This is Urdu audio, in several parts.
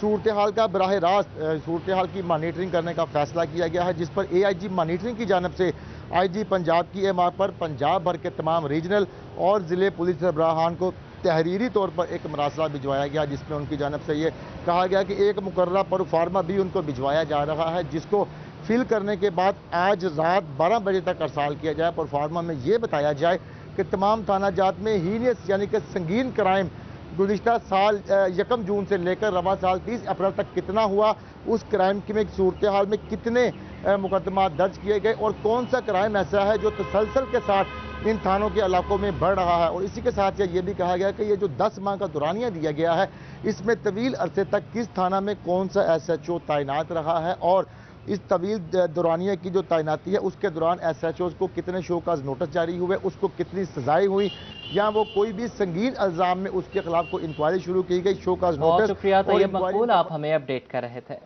صورتحال کا براہ راست صورتحال کی مانیٹرنگ کرنے کا فیصلہ کیا گیا ہے، جس پر AIG مانیٹرنگ کی جانب سے IG پنجاب کی اعمال پر پنجاب بھر کے تمام ریجنل اور ضلع پولیس سربراہان کو تحریری طور پر ایک مراسلہ بھجوایا گیا، جس میں ان کی جانب سے یہ کہا گیا کہ ایک مقررہ پروفارما بھی ان کو بھجوایا جا رہا ہے، جس کو فل کرنے کے بعد آج رات 12 بجے تک ارسال کیا جائے۔ پروفارما میں یہ بتایا جائے کہ تمام تھانہ جات میں ہینیس یعنی کہ سنگین کرائم گزشتہ سال 1 جون سے لے کر رواں سال 30 اپریل تک کتنا ہوا، اس کرائم کی صورتحال میں کتنے مقدمات درج کیے گئے اور کون سا کرائم ایسا ہے جو تسلسل کے ساتھ ان تھانوں کے علاقوں میں بڑھ رہا ہے۔ اور اسی کے ساتھ یہ بھی کہا گیا کہ یہ جو 10 ماہ کا دورانیہ دیا گیا ہے، اس میں طویل عرصے تک کس تھانہ میں کون سا SHO تعینات رہا ہے اور اس طویل دورانیہ کی جو تعیناتی ہے اس کے دوران SHOs کو کتنے شوکاز نوٹس جاری ہوئے، اس کو کتنی سزائیں ہوئی یا وہ کوئی بھی سنگین الزام میں اس کے خلاف کوئی انکوائری شروع کی گئی، شوکاز نوٹس۔ بہت شکریہ طیب مقبول، آپ ہمیں اپڈیٹ کر رہے تھے۔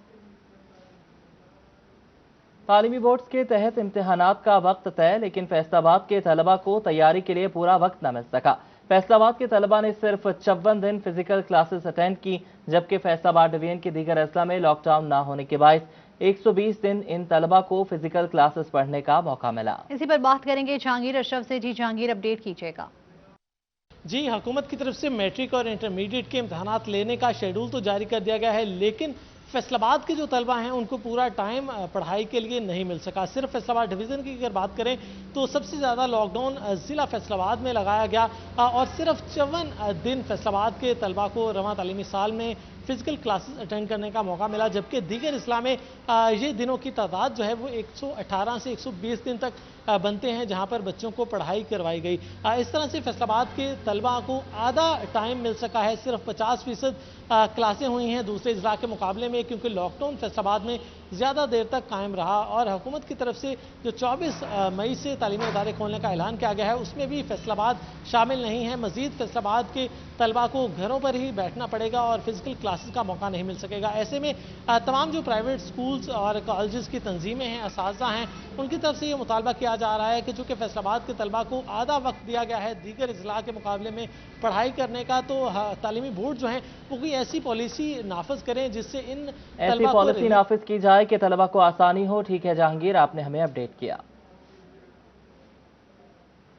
تعلیمی بورڈز کے تحت امتحانات کا وقت طے، لیکن فیصل آباد کے طلبہ کو تیاری کے لیے پورا وقت نہ مل سکا۔ فیصل آباد کے طلبہ نے صرف 54 دن فزیکل کلاسز اٹینڈ کی، جبکہ فیصل آباد ڈویژن کے دیگر اضلاع میں لاک ڈاؤن نہ ہونے کے باعث 120 دن ان طلبہ کو فزیکل کلاسز پڑھنے کا موقع ملا۔ اسی پر بات کریں گے جہانگیر اشرف سے۔ جی جہانگیر، اپڈیٹ کیجیے گا۔ جی، حکومت کی طرف سے میٹرک اور انٹرمیڈیٹ کے امتحانات لینے کا شیڈول تو جاری کر دیا گیا ہے، لیکن فیصل آباد کے جو طلبہ ہیں ان کو پورا ٹائم پڑھائی کے لیے نہیں مل سکا۔ صرف فیصل آباد ڈویژن کی اگر بات کریں تو سب سے زیادہ لاک ڈاؤن ضلع فیصل آباد میں لگایا گیا اور صرف 54 دن فیصل آباد کے طلبہ کو رواں تعلیمی سال میں فزیکل کلاسز اٹینڈ کرنے کا موقع ملا، جبکہ دیگر اضلاع میں یہ دنوں کی تعداد جو ہے وہ 118 سے 120 دن تک بنتے ہیں جہاں پر بچوں کو پڑھائی کروائی گئی۔ اس طرح سے فیصل آباد کے طلبہ کو آدھا ٹائم مل سکا ہے، صرف 50% کلاسیں ہوئی ہیں دوسرے اضلاع کے مقابلے میں، کیونکہ لاک ڈاؤن فیصل آباد میں زیادہ دیر تک قائم رہا اور حکومت کی طرف سے جو 24 مئی سے تعلیمی ادارے کھولنے کا اعلان کیا گیا ہے اس میں بھی فیصل آباد شامل نہیں ہے۔ مزید فیصل آباد کے طلبہ کو گھروں پر ہی بیٹھنا پڑے گا اور فزیکل کلاسز کا موقع نہیں مل سکے گا۔ ایسے میں تمام جو پرائیویٹ سکولز اور کالجز کی تنظیمیں ہیں، اساتذہ ہیں، ان کی طرف سے یہ مطالبہ کیا جا رہا ہے کہ چونکہ فیصل آباد کے طلبہ کو آدھا وقت دیا گیا ہے دیگر اضلاع کے مقابلے میں پڑھائی کرنے کا، تو تعلیمی بورڈ جو ہیں وہ کوئی ایسی پالیسی نافذ کریں جس سے ان ایسی پالیسی نافذ کی جائے کہ طلبہ کو آسانی ہو۔ ٹھیک ہے جہانگیر، آپ نے ہمیں اپڈیٹ کیا۔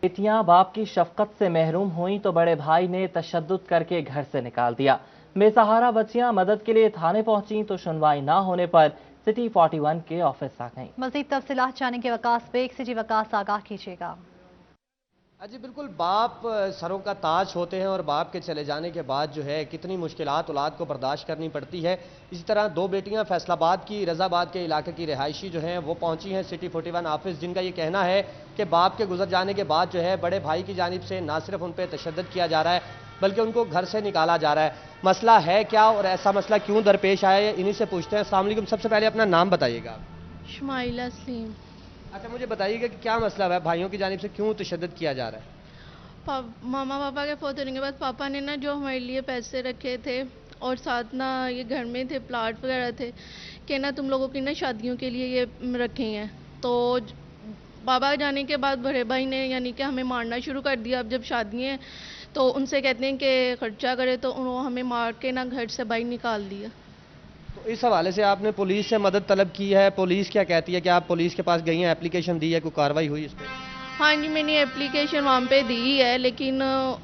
بیٹیاں باپ کی شفقت سے محروم ہوئیں تو بڑے بھائی نے تشدد کر کے گھر سے نکال دیا۔ بے سہارا بچیاں مدد کے لیے تھانے پہنچیں تو سنوائی نہ ہونے پر سٹی 41 کے آفس آ گئیں۔ مزید تفصیلات جاننے کے وقاص بیگ سے۔ جی وقاص، آگاہ کیجیے گا۔ جی بالکل، باپ سروں کا تاج ہوتے ہیں اور باپ کے چلے جانے کے بعد جو ہے کتنی مشکلات اولاد کو برداشت کرنی پڑتی ہے۔ اسی طرح 2 بیٹیاں فیصل آباد کی رضا آباد کے علاقے کی رہائشی جو ہیں وہ پہنچی ہیں سٹی 41 آفس، جن کا یہ کہنا ہے کہ باپ کے گزر جانے کے بعد جو ہے بڑے بھائی کی جانب سے نہ صرف ان پہ تشدد کیا جا رہا ہے بلکہ ان کو گھر سے نکالا جا رہا ہے۔ مسئلہ ہے کیا اور ایسا مسئلہ کیوں درپیش آیا ہے، انہی سے پوچھتے ہیں۔ السلام علیکم، سب سے پہلے اپنا نام بتائیے گا۔ شمائلہ سلیم۔ اچھا، مجھے بتائیے گا کہ کیا مسئلہ ہے، بھائیوں کی جانب سے کیوں تشدد کیا جا رہا ہے؟ ماما پاپا کے فوت ہونے کے بعد پاپا نے نا جو ہمارے لیے پیسے رکھے تھے اور ساتھ نا یہ گھر میں تھے پلاٹ وغیرہ تھے کہ نا تم لوگوں کی نا شادیوں کے لیے یہ رکھے ہیں، تو بابا جانے کے بعد بڑے بھائی نے یعنی کہ ہمیں مارنا شروع کر دیا۔ اب جب شادی ہیں تو ان سے کہتے ہیں کہ خرچہ کرے تو انہوں ہمیں مار کے نا گھر سے باہر نکال دیا۔ تو اس حوالے سے آپ نے پولیس سے مدد طلب کی ہے، پولیس کیا کہتی ہے؟ کہ آپ پولیس کے پاس گئی ہیں، اپلیکیشن دی ہے، کوئی کارروائی ہوئی اس پہ؟ ہاں جی، میں نے اپلیکیشن وہاں پہ دی ہے لیکن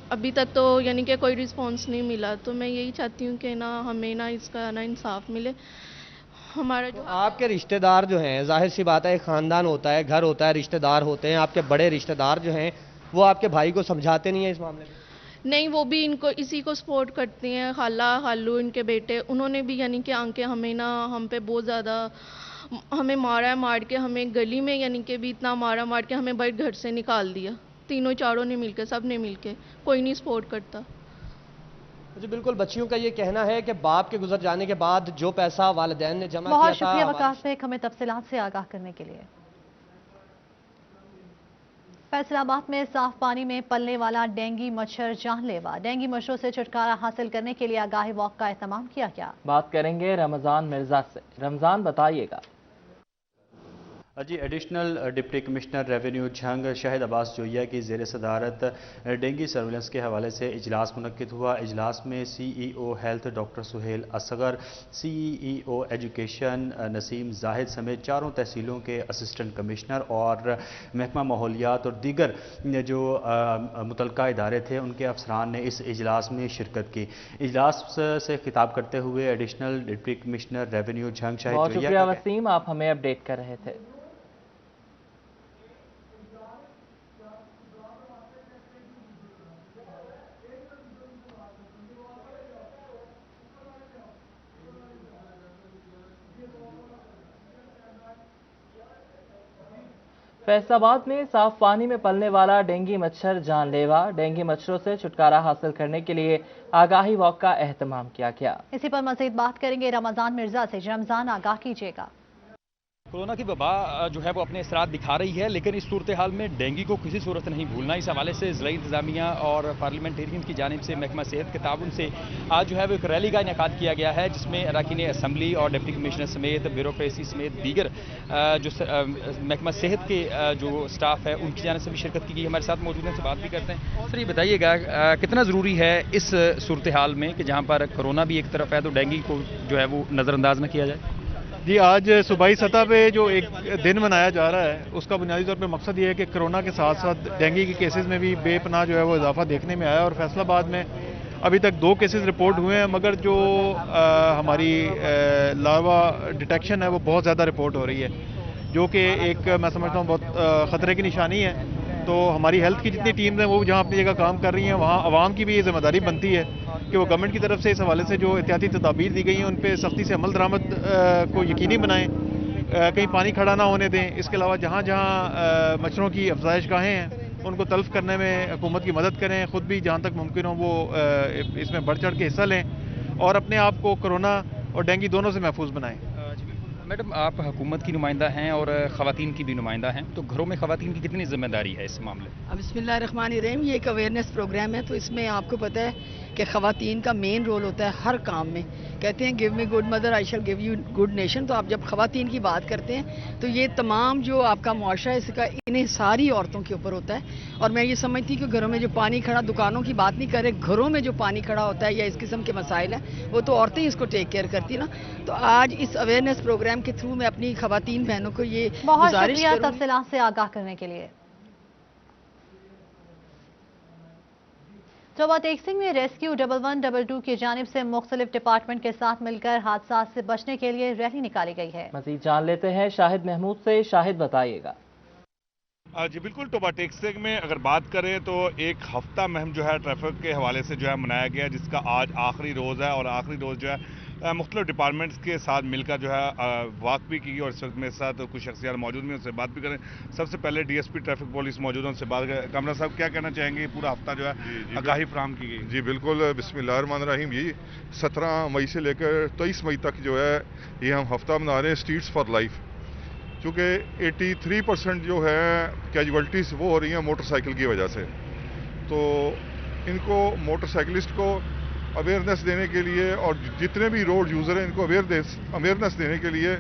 ابھی تک تو یعنی کہ کوئی رسپانس نہیں ملا، تو میں یہی چاہتی ہوں کہ نا ہمیں نا اس کا نا انصاف ملے۔ ہمارا جو آپ کے رشتہ دار جو ہیں، ظاہر سی بات ہے ایک خاندان ہوتا ہے، گھر ہوتا ہے، رشتہ دار ہوتے ہیں، آپ کے بڑے رشتہ دار جو ہیں وہ آپ کے بھائی کو سمجھاتے نہیں ہیں اس معاملے میں؟ نہیں، وہ بھی ان کو اسی کو سپورٹ کرتے ہیں، خالہ خالو ان کے بیٹے، انہوں نے بھی یعنی کہ آنکھیں ہمیں نا ہم پہ بہت زیادہ ہمیں مارا ہے، مار کے ہمیں گلی میں یعنی کہ بھی اتنا مار کے ہمیں باہر گھر سے نکال دیا، تینوں چاروں نے مل کے، سب نے مل کے، کوئی نہیں سپورٹ کرتا۔ جی بالکل، بچیوں کا یہ کہنا ہے کہ باپ کے گزر جانے کے بعد جو پیسہ والدین نے جمع کیا تھا۔ بہت شکریہ وقاص بیگ ہمیں تفصیلات سے آگاہ کرنے کے لیے۔ فیصل آباد میں صاف پانی میں پلنے والا ڈینگی مچھر جان لیوا، ڈینگی مچھروں سے چھٹکارا حاصل کرنے کے لیے آگاہی واک کا اہتمام کیا گیا۔ بات کریں گے رمضان مرزا سے۔ رمضان، بتائیے گا۔ جی additional deputy commissioner revenue Jhang Shahid Abbas Joya کی زیر صدارت ڈینگی سرویلنس کے حوالے سے اجلاس منعقد ہوا۔ اجلاس میں C E O health doctor Sohail Asghar, C E O education Naseem Zahid سمیت چاروں تحصیلوں کے اسسٹنٹ کمشنر اور محکمہ ماحولیات اور دیگر جو متعلقہ ادارے تھے ان کے افسران نے اس اجلاس میں شرکت کی۔ اجلاس سے خطاب کرتے ہوئے additional deputy commissioner revenue Jhang Shahid بہت جویا شکریہ وسیم، آپ ہمیں اپڈیٹ کر رہے تھے۔ فیصل آباد میں صاف پانی میں پلنے والا ڈینگی مچھر جان لیوا، ڈینگی مچھروں سے چھٹکارا حاصل کرنے کے لیے آگاہی واک کا اہتمام کیا گیا۔ اسی پر مزید بات کریں گے رمضان مرزا سے۔ رمضان، آگاہ کیجیے گا۔ کورونا کی وبا جو ہے وہ اپنے اثرات دکھا رہی ہے، لیکن اس صورتحال میں ڈینگی کو کسی صورت نہیں بھولنا۔ اس حوالے سے ضلعی انتظامیہ اور پارلیمنٹیرین کی جانب سے محکمہ صحت کے تعاون سے آج جو ہے وہ ایک ریلی کا انعقاد کیا گیا ہے، جس میں اراکین اسمبلی اور ڈپٹی کمشنر سمیت بیوروکریسی سمیت دیگر جو محکمہ صحت کے جو سٹاف ہے ان کی جانب سے بھی شرکت کی گئی۔ ہمارے ساتھ موجود ہیں، سے بات بھی کرتے ہیں۔ سر یہ بتائیے گا کتنا ضروری ہے اس صورتحال میں کہ جہاں پر کورونا بھی ایک طرف ہے تو ڈینگی کو جو ہے وہ نظر انداز نہ کیا جائے؟ جی آج صوبائی سطح پہ جو ایک دن منایا جا رہا ہے اس کا بنیادی طور پہ مقصد یہ ہے کہ کرونا کے ساتھ ساتھ ڈینگی کے کیسز میں بھی بے پناہ جو ہے وہ اضافہ دیکھنے میں آیا، اور فیصل آباد میں ابھی تک 2 کیسز رپورٹ ہوئے ہیں، مگر جو ہماری لاروا ڈیٹیکشن ہے وہ بہت زیادہ رپورٹ ہو رہی ہے، جو کہ ایک میں سمجھتا ہوں بہت خطرے کی نشانی ہے۔ تو ہماری ہیلتھ کی جتنی ٹیمز ہیں وہ جہاں اپنی جگہ کام کر رہی ہیں، وہاں عوام کی بھی یہ ذمہ داری بنتی ہے کہ وہ گورنمنٹ کی طرف سے اس حوالے سے جو احتیاطی تدابیر دی گئی ہیں ان پہ سختی سے عمل درآمد کو یقینی بنائیں، کہیں پانی کھڑا نہ ہونے دیں۔ اس کے علاوہ جہاں جہاں مچھروں کی افزائش گاہیں ہیں ان کو تلف کرنے میں حکومت کی مدد کریں، خود بھی جہاں تک ممکن ہو وہ اس میں بڑھ چڑھ کے حصہ لیں اور اپنے آپ کو کورونا اور ڈینگی دونوں سے محفوظ بنائیں۔ میڈم، آپ حکومت کی نمائندہ ہیں اور خواتین کی بھی نمائندہ ہیں، تو گھروں میں خواتین کی کتنی ذمہ داری ہے اس معاملے میں؟ بسم اللہ الرحمن الرحیم، یہ ایک اویئرنیس پروگرام ہے، تو اس میں آپ کو پتہ ہے کہ خواتین کا مین رول ہوتا ہے ہر کام میں۔ کہتے ہیں give me good mother I shall give you good nation, تو آپ جب خواتین کی بات کرتے ہیں تو یہ تمام جو آپ کا معاشرہ ہے اس کا انہیں ساری عورتوں کے اوپر ہوتا ہے۔ اور میں یہ سمجھتی کہ گھروں میں جو پانی کھڑا، دکانوں کی بات نہیں کر رہے، گھروں میں جو پانی کھڑا ہوتا ہے یا اس قسم کے مسائل ہیں وہ تو عورتیں اس کو ٹیک کیئر کرتی نا۔ تو آج اس اویئرنیس پروگرام کے تھرو میں اپنی خواتین بہنوں کو یہ بہت گزارش شکریہ کروں تفصیلات سے آگاہ کرنے کے لیے۔ چوبہ ٹیکسنگ میں ریسکیو 1112 کی جانب سے مختلف ڈپارٹمنٹ کے ساتھ مل کر حادثات سے بچنے کے لیے ریلی نکالی گئی ہے۔ مزید جان لیتے ہیں شاہد محمود سے۔ شاہد بتائیے گا۔ جی بالکل، ٹوبہ ٹیکسنگ میں اگر بات کریں تو ایک ہفتہ مہم جو ہے ٹریفک کے حوالے سے جو ہے منایا گیا، جس کا آج آخری روز ہے، اور آخری روز جو ہے مختلف ڈپارٹمنٹس کے ساتھ مل کر جو ہے واک بھی کی گئی، اور اس وقت میرے ساتھ کچھ شخصیات موجود ہیں، ان سے بات بھی کریں۔ سب سے پہلے D S P traffic police موجود ہیں، ان سے بات کریں۔ کامرا صاحب کیا کہنا چاہیں گے؟ پورا ہفتہ جو ہے آگاہی فراہم کی گئی؟ جی بالکل، بسم اللہ الرحمن الرحیم۔ یہ 17 مئی سے لے کر 23 مئی تک جو ہے یہ ہم ہفتہ منا رہے ہیں اسٹریٹس فار لائف، چونکہ 83% جو ہے کیجویلٹیز وہ ہو رہی ہیں موٹر سائیکل کی وجہ سے۔ تو ان کو موٹر سائیکلسٹ کو اویئرنیس دینے کے لیے اور جتنے بھی روڈ یوزر ہیں ان کو اویئرنیس دینے کے لیے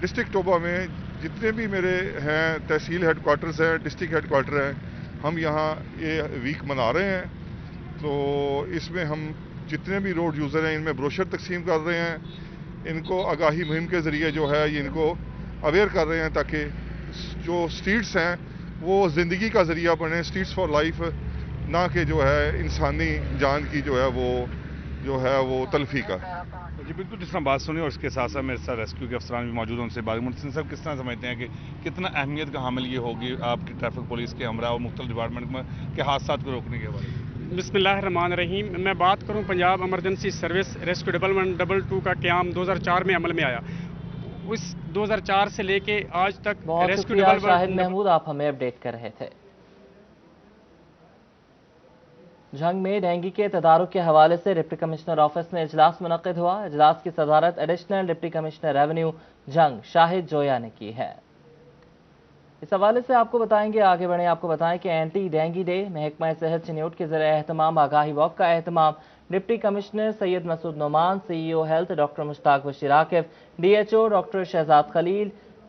ڈسٹرکٹ ٹوبہ میں جتنے بھی میرے ہیں تحصیل ہیڈ کوارٹرز ہیں، ڈسٹرکٹ ہیڈ کوارٹر ہیں، ہم یہاں یہ ویک منا رہے ہیں۔ تو اس میں ہم جتنے بھی روڈ یوزر ہیں ان میں بروشر تقسیم کر رہے ہیں، ان کو آگاہی مہم کے ذریعے جو ہے یہ ان کو اویئر کر رہے ہیں تاکہ جو اسٹریٹس ہیں وہ زندگی کا ذریعہ بنے، اسٹریٹس فار لائف، نہ کہ جو ہے انسانی جان کی جو ہے وہ تلفی کا۔ جی بالکل، جس طرح بات سنی، اور اس کے ساتھ ساتھ میرے ساتھ ریسکیو کے افسران بھی موجود ہیں، ان سے بات۔ محسن صاحب کس طرح سمجھتے ہیں کہ کتنا اہمیت کا حامل یہ ہوگی آپ کی ٹریفک پولیس کے ہمراہ اور مختلف ڈپارٹمنٹ میں کے حادثات کو روکنے کے حوالے سے؟ بسم اللہ الرحمن الرحیم۔ میں بات کروں پنجاب ایمرجنسی سروس ریسکیو 1112 کا قیام 2004 میں عمل میں آیا۔ اس 2004 سے لے کے آج تک بہت شکریہ شاہد محمود، آپ ہمیں اپڈیٹ کر رہے تھے۔ جھنگ میں ڈینگی کے تدارک کے حوالے سے ڈپٹی کمشنر آفس میں اجلاس منعقد ہوا۔ اجلاس کی صدارت additional deputy commissioner revenue Jhang Shahid Joya نے کی ہے۔ اس حوالے سے آپ کو بتائیں گے، آگے بڑھیں، آپ کو بتائیں کہ اینٹی ڈینگی ڈے محکمہ صحت چنیوٹ کے ذریعے اہتمام، آگاہی واک کا اہتمام deputy commissioner Syed Masood Nauman, C E O health doctor Mushtaq Bashir Aqib, D H O doctor Shahzad خلیل،